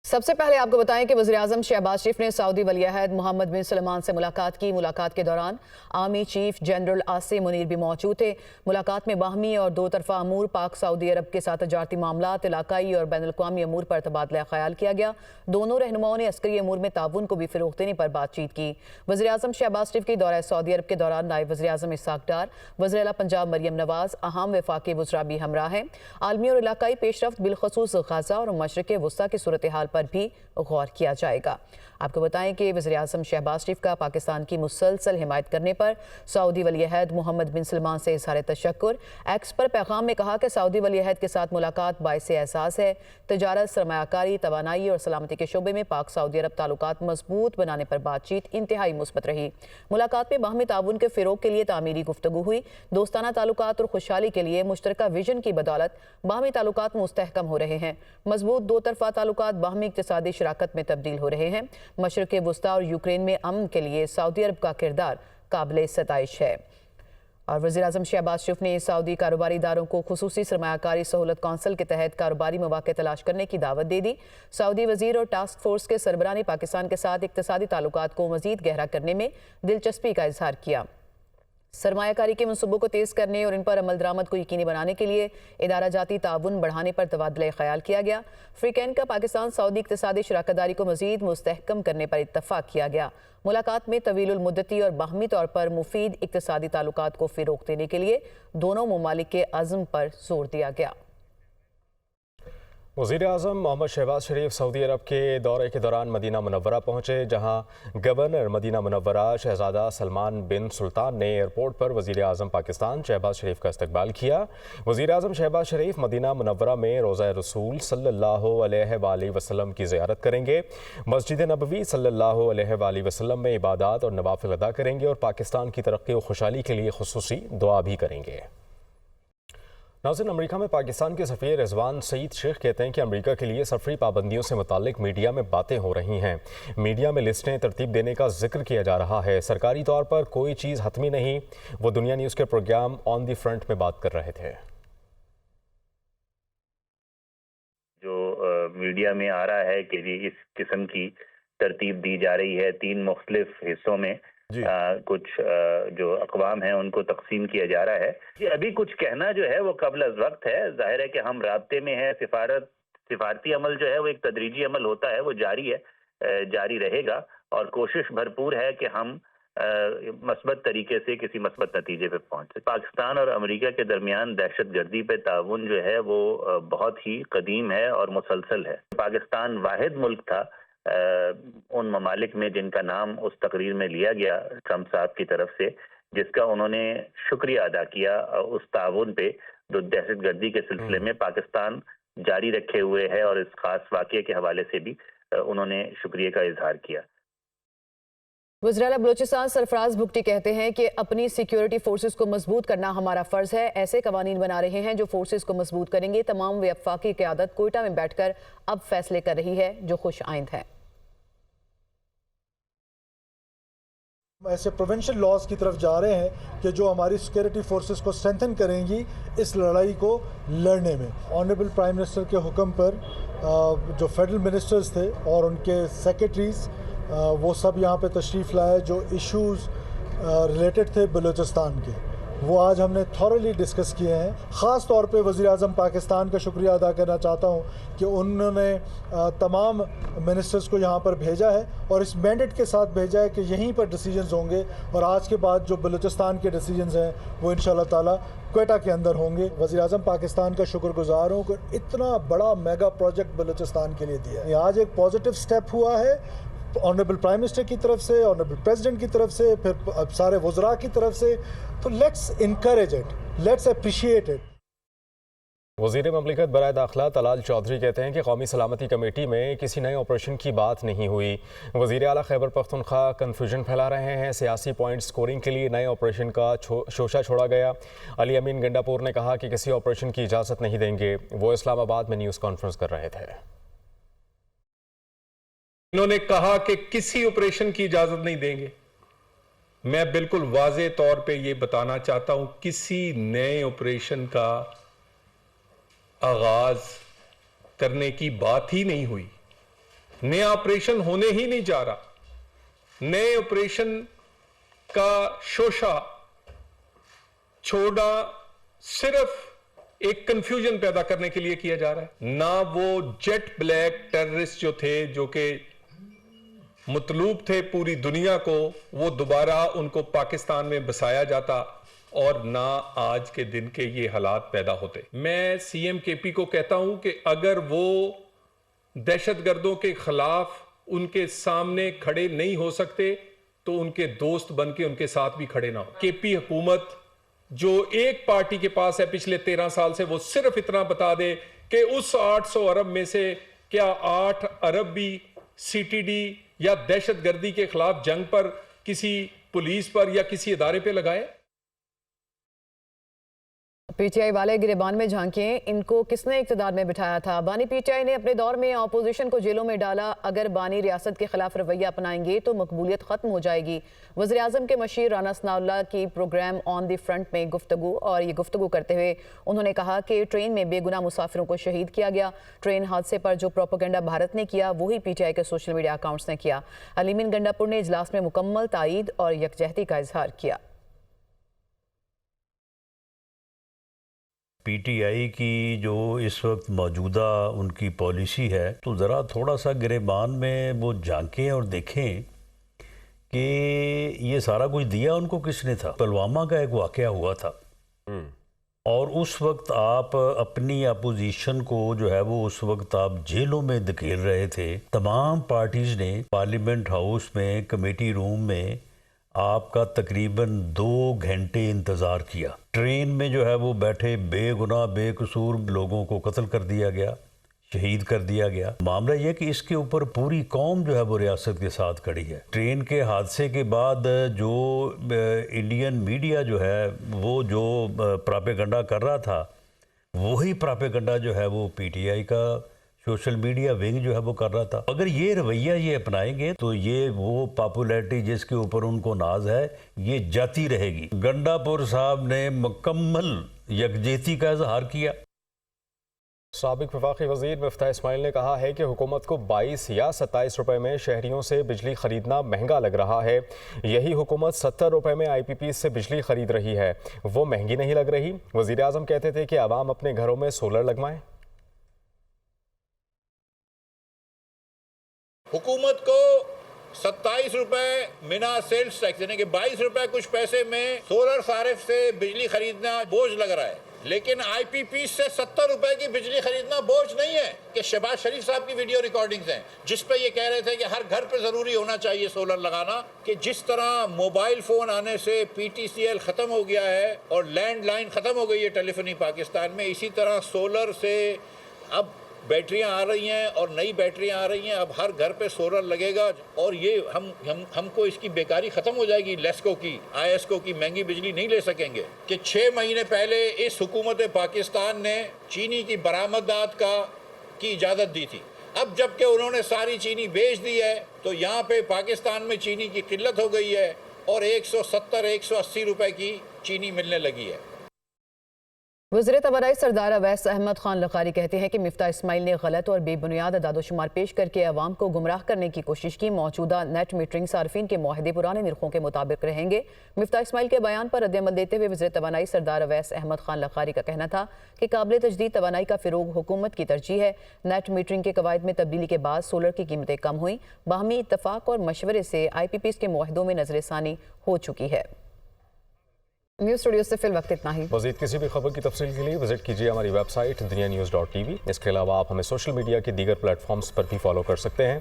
सबसे पहले आपको बताएं कि वज़ीर-ए-आज़म शहबाज शरीफ ने सऊदी वली-अहद मोहम्मद बिन सलमान से मुलाकात की। मुलाकात के दौरान army chief general Asim Munir भी मौजूद थे। मुलाकात में बाहमी और दो तरफा अमूर, पाक सऊदी अरब के साथ तजारती मामलात, इलाकाई और बैनुल-अक़वामी अमूर पर तबादला ख्याल किया गया। दोनों रहनुमाओं ने अस्करी अमूर में ताउन को भी फ़रोग़ देने पर बातचीत की। वज़ीर-ए-आज़म शहबाज शरीफ की दौरा सऊदी अरब के दौरान नायब वज़ीर-ए-आज़म इसहाक़ डार, वज़ीर आला पंजाब मरियम नवाज़, अहम वफ़ाक़ी वज़रा भी हमरा हैं। आलमी और इलाकाई पेशरफ्त बिलख़ुसूस गाज़ा और मशरिक़ वस्ता की सूरत हाल पर भी गौर किया जाएगा। आपको बताएं कि वज़ीर-ए-आज़म शहबाज शरीफ का पाकिस्तान की मुसलसल हिमायत करने पर सऊदी वली-अहद मोहम्मद बिन सलमान से इज़हार तशक्कुर। एक्स पर पैगाम में कहा कि सऊदी वली-अहद के साथ मुलाकात बाइसे एहसास है। तजारत, सरमायाकारी, तवानाई और सलामती के शोबे में पाक सऊदी अरब ताल्लुकात मजबूत बनाने पर बातचीत इंतहाई मुस्बत रही। मुलाकात में बाहमी ताउन के फ़रोग़ के लिए तामीरी गुफ्तगू हुई। दोस्ताना ताल्लुकात और खुशहाली के लिए मुश्तरका विजन की बदौलत बाहमी ताल्लुकात मुस्तहकम हो रहे हैं। मजबूत दो तरफा ताल्लुकात बाहमी इक़्तिसादी शराकत में तब्दील हो रहे हैं। मशरिक़ वस्ता और यूक्रेन में अमन के लिए सऊदी अरब का किरदार काबिल सताइश है। और वज़ीर-ए-आज़म शहबाज शरीफ ने सऊदी कारोबारी इदारों को खुसूसी सरमायाकारी सहूलत कौंसिल के तहत कारोबारी मौक़े तलाश करने की दावत दे दी। सऊदी वज़ीर और टास्क फोर्स के सरबराह ने पाकिस्तान के साथ इक़्तिसादी ताल्लुकात को मज़ीद गहरा करने में दिलचस्पी का इजहार किया। सरमायाकारी के मनसूबों को तेज़ करने और इन पर अमल दरामद को यकीनी बनाने के लिए इदारा जाती ताउन बढ़ाने पर तबादला ख्याल किया गया। फ्रीकैन का पाकिस्तान सऊदी इक़्तिसादी शराकतदारी को मज़ीद मुस्तहकम करने पर इत्तफ़ाक़ किया गया। मुलाकात में तवीलुल मुद्दती और बाहमी तौर पर मुफीद इक़्तिसादी ताल्लुकात को फ़रोग़ देने के लिए दोनों ममालिक के अज़्म पर जोर दिया गया। वज़ीर-ए-आज़म मोहम्मद शहबाज शरीफ सऊदी अरब के दौरे के दौरान मदीना मुनव्वरा पहुँचे, जहाँ गवर्नर मदीना मुनव्वरा शहज़ादा सलमान बिन सुल्तान ने एयरपोर्ट पर वज़ीर-ए-आज़म पाकिस्तान शहबाज शरीफ का इस्तकबाल किया। वज़ीर-ए-आज़म शहबाज शरीफ मदीना मुनव्वरा में रोज़ा रसूल सल्लल्लाहु अलैहि वसल्लम की ज़ियारत करेंगे। मस्जिद नबवी सल्लल्लाहु अलैहि वसल्लम में इबादत और नवाफिल अदा करेंगे और पाकिस्तान की तरक्की और खुशहाली के लिए खुसूसी दुआ भी करेंगे। नाज़रीन, अमेरिका में पाकिस्तान के सफ़ीर रिजवान सईद शेख कहते हैं कि अमेरिका के लिए सफरी पाबंदियों से मुताल्लिक मीडिया में बातें हो रही हैं। मीडिया में लिस्टें तरतीब देने का जिक्र किया जा रहा है। सरकारी तौर पर कोई चीज़ हतमी नहीं। वो दुनिया न्यूज़ के प्रोग्राम ऑन दी फ्रंट में बात कर रहे थे। जो मीडिया में आ रहा है कि इस किस्म की तरतीब दी जा रही है, 3 मुख्तलिफ हिस्सों में कुछ जो अक़वाम हैं उनको तकसीम किया जा रहा है। कि अभी कुछ कहना जो है वो कबल अज़ वक्त है। जाहिर है कि हम राब्ते में है। सिफारती अमल जो है वो एक तदरीजी अमल होता है, वो जारी है, जारी रहेगा और कोशिश भरपूर है कि हम मस्बत तरीके से किसी मस्बत नतीजे पे पहुंचे। पाकिस्तान और अमेरिका के दरमियान दहशत गर्दी पे ताउन जो है वो बहुत ही कदीम है और मुसलसल है। पाकिस्तान वाहिद मुल्क था उन ममालिक में जिनका नाम उस तकरीर में लिया गया ट्रंप साहब की तरफ से, जिसका उन्होंने शुक्रिया अदा किया उस ताउन पे जो दहशत गर्दी के सिलसिले में पाकिस्तान जारी रखे हुए है और इस खास वाक़े के हवाले से भी उन्होंने शुक्रिया का इजहार किया। वज़ीर आला बलोचिस्तान सरफराज भुगटी कहते हैं कि अपनी सिक्योरिटी फोर्सेस को मजबूत करना हमारा फ़र्ज़ है। ऐसे कवानीन बना रहे हैं जो फोर्सेस को मजबूत करेंगे। तमाम वफाकी क़यादत कोयटा में बैठकर अब फैसले कर रही है जो खुश आइंद है। ऐसे प्रोविंशियल लॉज की तरफ जा रहे हैं कि जो हमारी सिक्योरिटी फोर्सेस को स्ट्रेंथन करेंगी इस लड़ाई को लड़ने में। ऑनरेबल प्राइम मिनिस्टर के हुक्म पर जो फेडरल मिनिस्टर्स थे और उनके सेक्रेटरीज वो सब यहाँ पे तशरीफ़ लाए। जो इश्यूज़ रिलेटेड थे बलूचिस्तान के वो आज हमने थॉरली डिस्कस किए हैं। ख़ास तौर पे वज़ीर-ए-आज़म पाकिस्तान का शुक्रिया अदा करना चाहता हूँ कि उन्होंने तमाम मिनिस्टर्स को यहाँ पर भेजा है और इस मैंडेट के साथ भेजा है कि यहीं पर डिसीजंस होंगे और आज के बाद जो बलूचिस्तान के डिसीजंस हैं वो इंशाल्लाह ताला क्वेटा के अंदर होंगे। वज़ीर-ए-आज़म पाकिस्तान का शुक्रगुज़ार हूँ कि इतना बड़ा मेगा प्रोजेक्ट बलूचिस्तान के लिए दिया है। आज एक पॉजिटिव स्टेप हुआ है ऑनरेबल प्राइम मिनिस्टर की तरफ से, ऑनरेबल प्रेसिडेंट की तरफ से, फिर सारे वज़रा की तरफ से। तो let's encourage it, let's appreciate it. वज़ीर ममलिकत बराए दाखिला तलाल चौधरी कहते हैं कि कौमी सलामती कमेटी में किसी नए ऑपरेशन की बात नहीं हुई। वज़ीर आला खैबर पख्तूनख्वा कन्फ्यूजन फैला रहे हैं। सियासी पॉइंट स्कोरिंग के लिए नए ऑपरेशन का शोशा छोड़ा गया। अली अमीन गंडापुर ने कहा कि किसी ऑपरेशन की इजाज़त नहीं देंगे। वो इस्लामाबाद में न्यूज़ कॉन्फ्रेंस कर रहे थे। इन्होंने कहा कि किसी ऑपरेशन की इजाजत नहीं देंगे। मैं बिल्कुल वाज़े तौर पे ये बताना चाहता हूं, किसी नए ऑपरेशन का आगाज करने की बात ही नहीं हुई। नया ऑपरेशन होने ही नहीं जा रहा। नए ऑपरेशन का शोशा छोड़ा सिर्फ एक कंफ्यूजन पैदा करने के लिए किया जा रहा है। ना वो जेट ब्लैक टेररिस्ट जो थे, जो कि मतलूब थे पूरी दुनिया को, वो दोबारा उनको पाकिस्तान में बसाया जाता, और ना आज के दिन के ये हालात पैदा होते। मैं सीएम केपी को कहता हूं कि अगर वो दहशतगर्दों के खिलाफ उनके सामने खड़े नहीं हो सकते तो उनके दोस्त बन के उनके साथ भी खड़े ना हो। केपी हुकूमत जो एक पार्टी के पास है पिछले 13 साल से, वो सिर्फ इतना बता दे कि उस 800 अरब में से क्या 8 अरब भी सीटीडी या दहशतगर्दी के खिलाफ जंग पर, किसी पुलिस पर या किसी इदारे पे लगाए। पीटीआई वाले गिरेबान में झांकिए, इनको किसने इक़्तिदार में बिठाया था? बानी पीटीआई ने अपने दौर में अपोजिशन को जेलों में डाला। अगर बानी रियासत के खिलाफ रवैया अपनाएंगे तो मकबूलियत खत्म हो जाएगी। वज़ीर आज़म के मशीर राना सनाउल्लाह की प्रोग्राम ऑन द फ्रंट में गुफ्तगू, और ये गुफ्तगू करते हुए उन्होंने कहा कि ट्रेन में बेगुनाह मुसाफिरों को शहीद किया गया। ट्रेन हादसे पर जो प्रोपेगेंडा भारत ने किया वही पीटीआई के सोशल मीडिया अकाउंट्स ने किया। अलीमीन गंडापुर ने इजलास में मुकम्मल तायीद और यकजहती का इजहार किया। पीटीआई की जो इस वक्त मौजूदा उनकी पॉलिसी है, तो ज़रा थोड़ा सा गिरेबान में वो झांकें और देखें कि ये सारा कुछ दिया उनको किसने था। पुलवामा का एक वाक़या हुआ था और उस वक्त आप अपनी अपोजिशन को जो है वो उस वक्त आप जेलों में धकेल रहे थे। तमाम पार्टीज़ ने पार्लियामेंट हाउस में, कमेटी रूम में आपका तकरीबन 2 घंटे इंतज़ार किया। ट्रेन में जो है वो बैठे बेगुनाह बेकसूर लोगों को कत्ल कर दिया गया, शहीद कर दिया गया। मामला यह कि इसके ऊपर पूरी कौम जो है वो रियासत के साथ खड़ी है। ट्रेन के हादसे के बाद जो इंडियन मीडिया जो है वो जो प्रोपेगेंडा कर रहा था, वही प्रोपेगेंडा जो है वो पीटीआई का सोशल मीडिया विंग जो है वो कर रहा था। अगर ये रवैया ये अपनाएंगे तो ये वो पॉपुलैरिटी जिसके ऊपर उनको नाज है ये जाती रहेगी। गंडापुर साहब ने मुकम्मल यकजहती का इजहार किया। साबिक वफाकी वज़ीर मिफ्ताह इस्माइल ने कहा है कि हुकूमत को 22 या 27 रुपए में शहरियों से बिजली खरीदना महंगा लग रहा है। यही हुकूमत 70 रुपए में IPP से बिजली खरीद रही है, वो महंगी नहीं लग रही। वज़ीर आज़म कहते थे कि आवाम अपने घरों में सोलर लगवाएं। हुकूमत को 27 रुपए बिना सेल्स टैक्स यानी कि 22 रुपए कुछ पैसे में सोलर सारिफ से बिजली खरीदना बोझ लग रहा है, लेकिन IPP से 70 रुपए की बिजली खरीदना बोझ नहीं है। कि शहबाज शरीफ साहब की वीडियो रिकॉर्डिंग्स हैं जिसपे ये कह रहे थे कि हर घर पे जरूरी होना चाहिए सोलर लगाना। कि जिस तरह मोबाइल फोन आने से PTCL खत्म हो गया है और लैंडलाइन खत्म हो गई है टेलीफोनी पाकिस्तान में, इसी तरह सोलर से अब बैटरियां आ रही हैं और नई बैटरियां आ रही हैं। अब हर घर पे सोलर लगेगा और ये हमको इसकी बेकारी ख़त्म हो जाएगी। लेस्को की, ISCO की महंगी बिजली नहीं ले सकेंगे। कि 6 महीने पहले इस हुकूमत पाकिस्तान ने चीनी की बरामदात की इजाज़त दी थी। अब जबकि उन्होंने सारी चीनी बेच दी है तो यहाँ पे पाकिस्तान में चीनी की किल्लत हो गई है और 170-180 रुपए की चीनी मिलने लगी है। वज़ीर तवानाई सरदार अवैस अहमद खान लखारी कहते हैं कि मिफ्ताह इस्माइल ने गलत और बेबुनियाद अदादोशुमार पेश करके अवाम को गुमराह करने की कोशिश की। मौजूदा नेट मीटरिंग सार्फिन के मुआहदे पुराने निरखों के मुताबिक रहेंगे। मिफ्ताह इस्माइल के बयान पर रद्द-ए-अमल देते हुए वज़ीर तवानाई सरदार अवैस अहमद खान लखारी का कहना था कि काबिल तजदीद तवानाई का फ़िरोग हुकूमत की तरजीह है। नेट मीटरिंग के कवायद में तब्दीली के बाद सोलर की कीमतें कम हुई। बाहमी इत्तफाक और मशवरे से IPPs के मुआहदों में नज़रसानी हो चुकी है। न्यूज़ स्टूडियो से फिल वक्त इतना ही। मज़ीद किसी भी खबर की तफसील के लिए विजिट कीजिए हमारी वेबसाइट dunianews.tv। इसके अलावा आप हमें सोशल मीडिया के दीगर प्लेटफॉर्म्स पर भी फॉलो कर सकते हैं।